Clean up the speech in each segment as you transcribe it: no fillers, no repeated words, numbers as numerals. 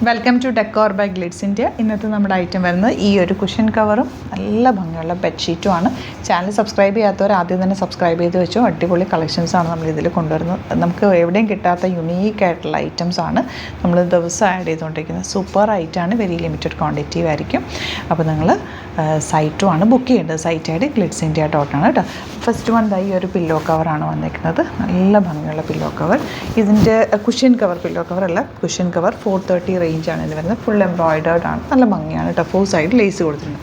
Welcome to decor by glitz India. ഇന്നത്തെ നമ്മുടെ item വരുന്നത് ഈ ഒരു കുഷൻ കവറും നല്ല ഭംഗിയുള്ള ബെഡ്ഷീറ്റുമാണ്. ചാനൽ സബ്സ്ക്രൈബ് ചെയ്യാത്തവർ ആദ്യം തന്നെ സബ്സ്ക്രൈബ് ചെയ്ത് വെച്ചു. അടിപൊളി കളക്ഷൻസാണ് നമ്മൾ ഇതിൽ കൊണ്ടുവരുന്നത്. നമുക്ക് എവിടെയും കിട്ടാത്ത യുണീക്കായിട്ടുള്ള ഐറ്റംസാണ് നമ്മൾ ദിവസം ആഡ് ചെയ്തുകൊണ്ടിരിക്കുന്നത്. സൂപ്പർ ഐറ്റമാണ്, വെരി ലിമിറ്റഡ് ക്വാണ്ടിറ്റി ആയിരിക്കും. അപ്പോൾ നിങ്ങൾ സൈറ്റുമാണ് ബുക്ക് ചെയ്യേണ്ടത്. സൈറ്റ് ഐ ഡി glitzindia.ആണ് കേട്ടോ. ഫസ്റ്റ് വൺ ഈ ഒരു പില്ലോ കവറാണ് വന്നിരിക്കുന്നത്. നല്ല ഭംഗിയുള്ള പില്ലോ കവർ. ഇതിൻ്റെ കുഷ്യൻ കവർ, പില്ലോ കവർ അല്ല, കുഷ്യൻ കവർ 430 റേഞ്ചാണ് ഇത് വരുന്നത്. ഫുൾ എംബ്രോയിഡേർഡ് ആണ്, നല്ല ഭംഗിയാണ് കേട്ടോ. 4 സൈഡ് ലേസ് കൊടുത്തിട്ടുണ്ട്.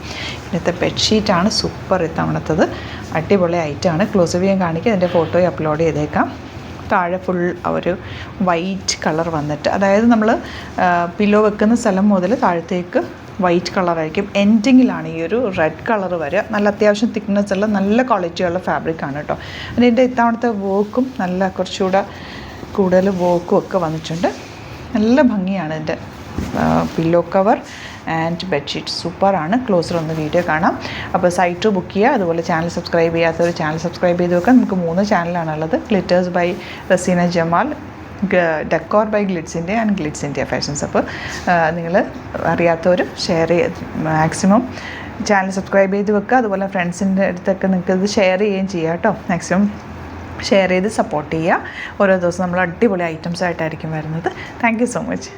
ഇന്നത്തെ ബെഡ്ഷീറ്റാണ് സൂപ്പർ. ഇത്തവണത്തത് അടിപൊളി ഐറ്റമാണ്. ക്ലോസ് ചെയ്യാൻ കാണിക്കുക, അതിൻ്റെ ഫോട്ടോയും അപ്ലോഡ് ചെയ്തേക്കാം. താഴെ ഫുൾ ഒരു വൈറ്റ് കളർ വന്നിട്ട്, അതായത് നമ്മൾ പില്ലോ വെക്കുന്ന സ്ഥലം മുതൽ താഴത്തേക്ക് വൈറ്റ് കളറായിരിക്കും. എൻഡിങ്ങിലാണ് ഈ ഒരു റെഡ് കളർ വരിക. നല്ല അത്യാവശ്യം തിക്നെസ് ഉള്ള നല്ല ക്വാളിറ്റിയുള്ള ഫാബ്രിക്കാണ് കേട്ടോ. അതിൻ്റെ ഇത്തവണത്തെ വർക്കും നല്ല കുറച്ചുകൂടെ കൂടുതൽ വർക്കും ഒക്കെ വന്നിട്ടുണ്ട്. നല്ല ഭംഗിയാണ് ഇതിൻ്റെ പില്ലോ കവർ ആൻഡ് ബെഡ്ഷീറ്റ്. സൂപ്പറാണ്. ക്ലോസർ ഒന്ന് വീഡിയോ കാണാം. അപ്പോൾ സൈറ്റ് ബുക്ക് ചെയ്യുക. അതുപോലെ ചാനൽ സബ്സ്ക്രൈബ് ചെയ്യാത്തവർ ചാനൽ സബ്സ്ക്രൈബ് ചെയ്ത് വെക്കാം. നമുക്ക് 3 ചാനലാണുള്ളത്. Glitters by Raseena Jamal, decor by glitz India and glitz India fashions. അപ്പോൾ നിങ്ങൾ അറിയാത്തവർ ഷെയർ ചെയ്ത് മാക്സിമം ചാനൽ സബ്സ്ക്രൈബ് ചെയ്ത് വെക്കുക. അതുപോലെ ഫ്രണ്ട്സിൻ്റെ അടുത്തൊക്കെ നിങ്ങൾക്ക് ഇത് ഷെയർ ചെയ്യുകയും ചെയ്യാം കേട്ടോ. മാക്സിമം ഷെയർ ചെയ്ത് സപ്പോർട്ട് ചെയ്യുക. ഓരോ ദിവസം നമ്മൾ അടിപൊളി ഐറ്റംസ് ആയിട്ടായിരിക്കും വരുന്നത്. Thank you so much.